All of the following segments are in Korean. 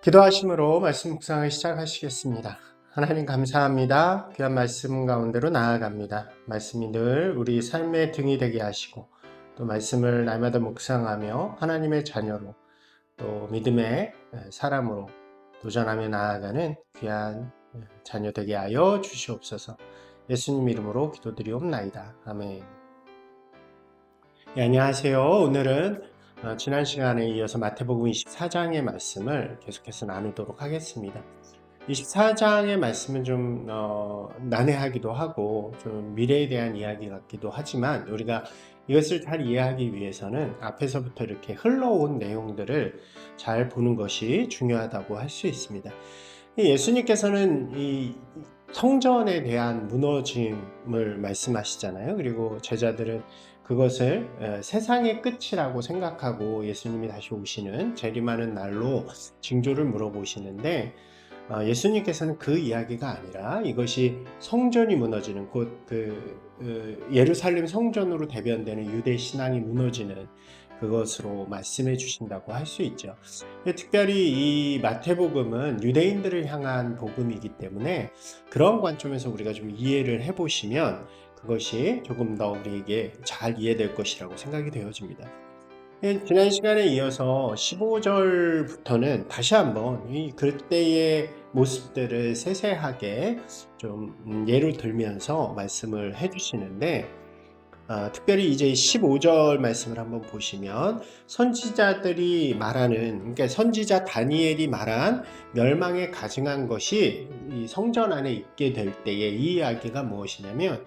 기도하심으로 말씀 묵상을 시작하시겠습니다. 하나님 감사합니다. 귀한 말씀 가운데로 나아갑니다. 말씀이 늘 우리 삶의 등이 되게 하시고 또 말씀을 날마다 묵상하며 하나님의 자녀로 또 믿음의 사람으로 도전하며 나아가는 귀한 자녀 되게 하여 주시옵소서. 예수님 이름으로 기도드리옵나이다. 아멘. 네, 안녕하세요. 오늘은 지난 시간에 이어서 마태복음 24장의 말씀을 계속해서 나누도록 하겠습니다. 24장의 말씀은 좀 난해하기도 하고 좀 미래에 대한 이야기 같기도 하지만 우리가 이것을 잘 이해하기 위해서는 앞에서부터 이렇게 흘러온 내용들을 잘 보는 것이 중요하다고 할 수 있습니다. 예수님께서는 이 성전에 대한 무너짐을 말씀하시잖아요. 그리고 제자들은 그것을 세상의 끝이라고 생각하고 예수님이 다시 오시는 재림하는 날로 징조를 물어보시는데, 예수님께서는 그 이야기가 아니라 이것이 성전이 무너지는 곧 예루살렘 성전으로 대변되는 유대 신앙이 무너지는 그것으로 말씀해 주신다고 할 수 있죠. 특별히 이 마태복음은 유대인들을 향한 복음이기 때문에 그런 관점에서 우리가 좀 이해를 해보시면 그것이 조금 더 우리에게 잘 이해될 것이라고 생각이 되어집니다. 지난 시간에 이어서 15절부터는 다시 한번 이 그때의 모습들을 세세하게 좀 예로 들면서 말씀을 해주시는데, 특별히 이제 15절 말씀을 한번 보시면 선지자들이 말하는, 그러니까 선지자 다니엘이 말한 멸망에 가증한 것이 이 성전 안에 있게 될 때의 이 이야기가 무엇이냐면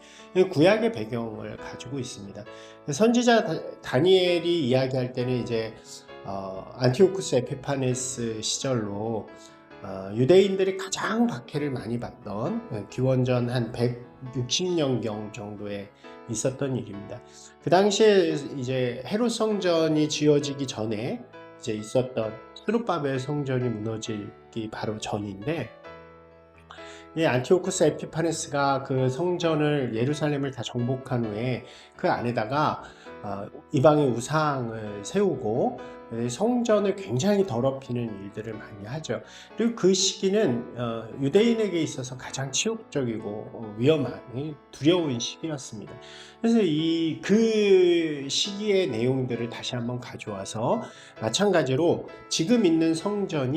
구약의 배경을 가지고 있습니다. 선지자 다니엘이 이야기할 때는 이제 안티오쿠스 에피파네스 시절로 유대인들이 가장 박해를 많이 받던 기원전 한 160년경 정도에 있었던 일입니다. 그 당시에 이제 헤롯 성전이 지어지기 전에 이제 있었던 스룹바벨 성전이 무너지기 바로 전인데, 이 안티오쿠스 에피파네스가 그 성전을 예루살렘을 다 정복한 후에 그 안에다가 이방의 우상을 세우고 성전을 굉장히 더럽히는 일들을 많이 하죠. 그리고 그 시기는 유대인에게 있어서 가장 치욕적이고 위험한 두려운 시기였습니다. 그래서 그 시기의 내용들을 다시 한번 가져와서 마찬가지로 지금 있는 성전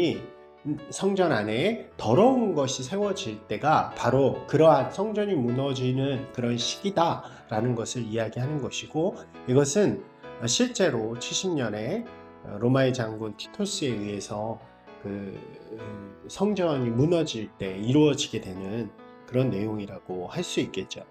안에 더러운 것이 세워질 때가 바로 그러한 성전이 무너지는 그런 시기다라는 것을 이야기하는 것이고, 이것은 실제로 70년에 로마의 장군 티토스에 의해서 그 성전이 무너질 때 이루어지게 되는 그런 내용이라고 할 수 있겠죠.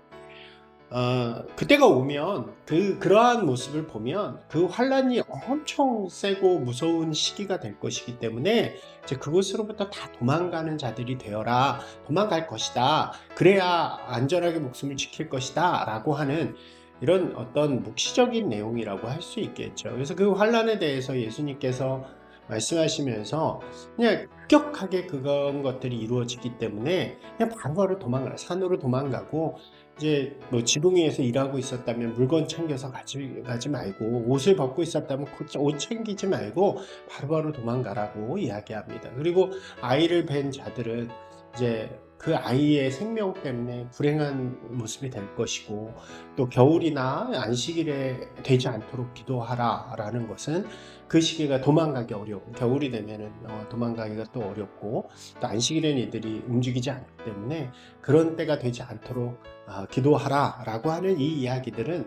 그때가 오면 그러한 모습을 보면 그 환란이 엄청 세고 무서운 시기가 될 것이기 때문에 이제 그곳으로부터 다 도망가는 자들이 되어라, 도망갈 것이다, 그래야 안전하게 목숨을 지킬 것이다 라고 하는 이런 어떤 묵시적인 내용이라고 할 수 있겠죠. 그래서 그 환란에 대해서 예수님께서 말씀하시면서 그냥 급격하게 그런 것들이 이루어지기 때문에 그냥 바로바로 도망가라, 산으로 도망가고, 이제 뭐 지붕 위에서 일하고 있었다면 물건 챙겨서 가지 말고, 옷을 벗고 있었다면 옷 챙기지 말고 바로바로 도망가라고 이야기합니다. 그리고 아이를 뵌 자들은 이제 그 아이의 생명 때문에 불행한 모습이 될 것이고, 또 겨울이나 안식일에 되지 않도록 기도하라 라는 것은 그 시기가 도망가기 어려운, 겨울이 되면은 도망가기가 또 어렵고, 또 안식일에는 이들이 움직이지 않기 때문에 그런 때가 되지 않도록 기도하라 라고 하는 이 이야기들은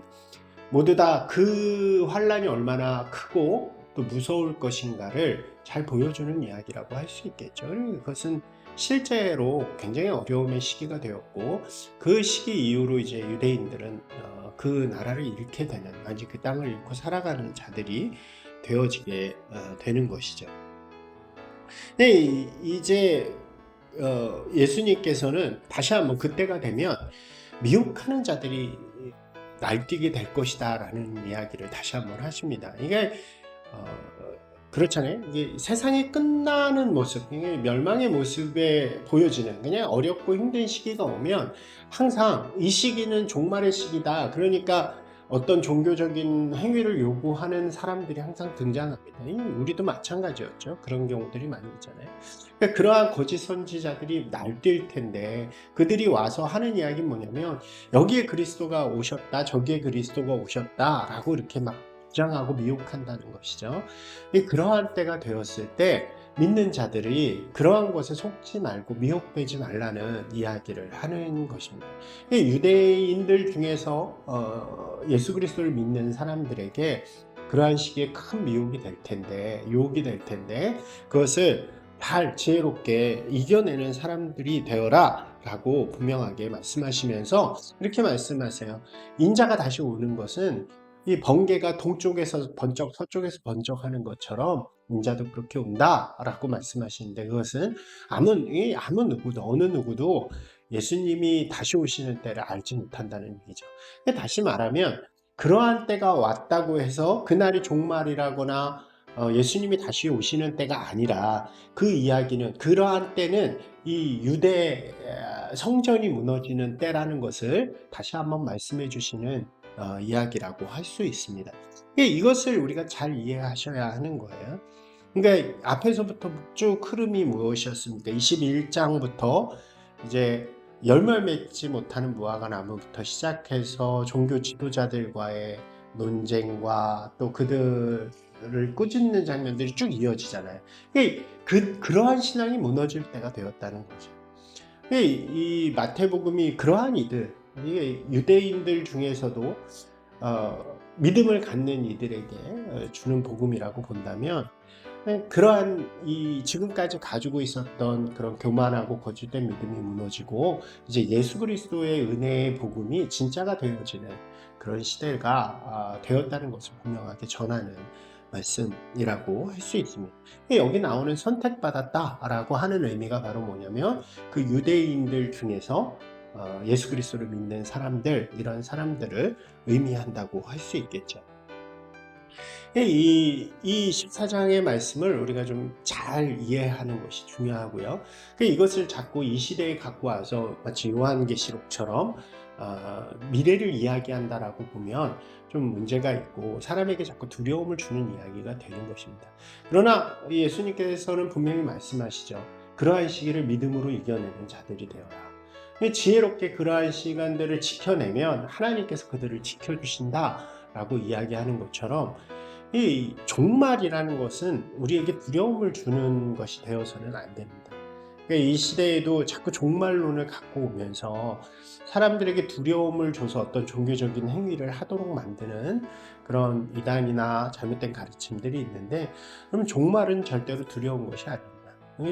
모두 다 그 환란이 얼마나 크고 또 무서울 것인가를 잘 보여주는 이야기라고 할 수 있겠죠. 그것은 실제로 굉장히 어려움의 시기가 되었고, 그 시기 이후로 이제 유대인들은 그 나라를 잃게 되는, 아직 그 땅을 잃고 살아가는 자들이 되어지게 되는 것이죠. 네, 이제 예수님께서는 다시 한번 그때가 되면 미혹하는 자들이 날뛰게 될 것이다 라는 이야기를 다시 한번 하십니다. 이게 그렇잖아요. 이게 세상이 끝나는 모습, 멸망의 모습에 보여지는, 그냥 어렵고 힘든 시기가 오면 항상 이 시기는 종말의 시기다, 그러니까 어떤 종교적인 행위를 요구하는 사람들이 항상 등장합니다. 우리도 마찬가지였죠. 그런 경우들이 많이 있잖아요. 그러니까 그러한 거짓 선지자들이 날뛸 텐데 그들이 와서 하는 이야기는 뭐냐면 여기에 그리스도가 오셨다, 저기에 그리스도가 오셨다라고 이렇게 막 주장하고 미혹한다는 것이죠. 그러한 때가 되었을 때 믿는 자들이 그러한 것에 속지 말고 미혹되지 말라는 이야기를 하는 것입니다. 유대인들 중에서 예수 그리스도를 믿는 사람들에게 그러한 식의 큰 미혹이 될 텐데, 유혹이 될 텐데, 그것을 잘 지혜롭게 이겨내는 사람들이 되어라 라고 분명하게 말씀하시면서 이렇게 말씀하세요. 인자가 다시 오는 것은 이 번개가 동쪽에서 번쩍 서쪽에서 번쩍하는 것처럼 인자도 그렇게 온다라고 말씀하시는데, 그것은 아무 누구도 어느 누구도 예수님이 다시 오시는 때를 알지 못한다는 얘기죠. 다시 말하면 그러한 때가 왔다고 해서 그날이 종말이라거나 예수님이 다시 오시는 때가 아니라, 그 이야기는 그러한 때는 이 유대 성전이 무너지는 때라는 것을 다시 한번 말씀해 주시는 이야기라고 할 수 있습니다. 이것을 우리가 잘 이해하셔야 하는 거예요. 그러니까 앞에서부터 쭉 흐름이 무엇이었습니까? 21장부터 이제 열매 맺지 못하는 무화과 나무부터 시작해서 종교 지도자들과의 논쟁과 또 그들을 꾸짖는 장면들이 쭉 이어지잖아요. 그러한 신앙이 무너질 때가 되었다는 거죠. 이 마태복음이 그러한 이들, 이게 유대인들 중에서도 믿음을 갖는 이들에게 주는 복음이라고 본다면, 그러한 이 지금까지 가지고 있었던 그런 교만하고 거짓된 믿음이 무너지고 이제 예수 그리스도의 은혜의 복음이 진짜가 되어지는 그런 시대가 되었다는 것을 분명하게 전하는 말씀이라고 할 수 있습니다. 여기 나오는 선택받았다라고 하는 의미가 바로 뭐냐면, 그 유대인들 중에서 예수 그리스도를 믿는 사람들, 이런 사람들을 의미한다고 할 수 있겠죠. 이 14장의 말씀을 우리가 좀 잘 이해하는 것이 중요하고요. 이것을 자꾸 이 시대에 갖고 와서 마치 요한계시록처럼 미래를 이야기한다라고 보면 좀 문제가 있고 사람에게 자꾸 두려움을 주는 이야기가 되는 것입니다. 그러나 예수님께서는 분명히 말씀하시죠. 그러한 시기를 믿음으로 이겨내는 자들이 되어라. 지혜롭게 그러한 시간들을 지켜내면 하나님께서 그들을 지켜주신다라고 이야기하는 것처럼, 이 종말이라는 것은 우리에게 두려움을 주는 것이 되어서는 안 됩니다. 이 시대에도 자꾸 종말론을 갖고 오면서 사람들에게 두려움을 줘서 어떤 종교적인 행위를 하도록 만드는 그런 이단이나 잘못된 가르침들이 있는데, 그러면 종말은 절대로 두려운 것이 아닙니다.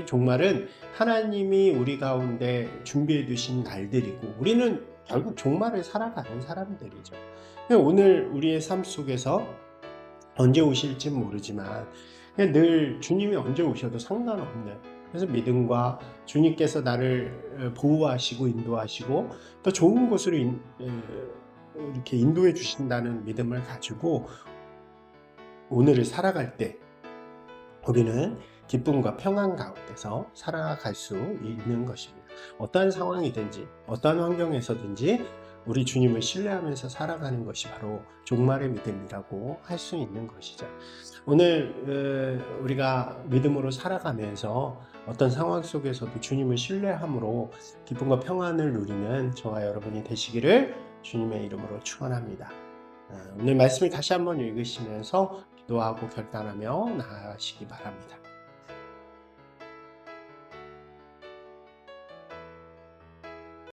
종말은 하나님이 우리 가운데 준비해 두신 날들이고, 우리는 결국 종말을 살아가는 사람들이죠. 오늘 우리의 삶 속에서 언제 오실지 모르지만 늘 주님이 언제 오셔도 상관없는, 그래서 믿음과 주님께서 나를 보호하시고 인도하시고 또 좋은 곳으로 이렇게 인도해 주신다는 믿음을 가지고 오늘을 살아갈 때 우리는 기쁨과 평안 가운데서 살아갈 수 있는 것입니다. 어떠한 상황이든지 어떠한 환경에서든지 우리 주님을 신뢰하면서 살아가는 것이 바로 종말의 믿음이라고 할 수 있는 것이죠. 오늘 우리가 믿음으로 살아가면서 어떤 상황 속에서도 주님을 신뢰함으로 기쁨과 평안을 누리는 저와 여러분이 되시기를 주님의 이름으로 축원합니다. 오늘 말씀을 다시 한번 읽으시면서 기도하고 결단하며 나아가시기 바랍니다.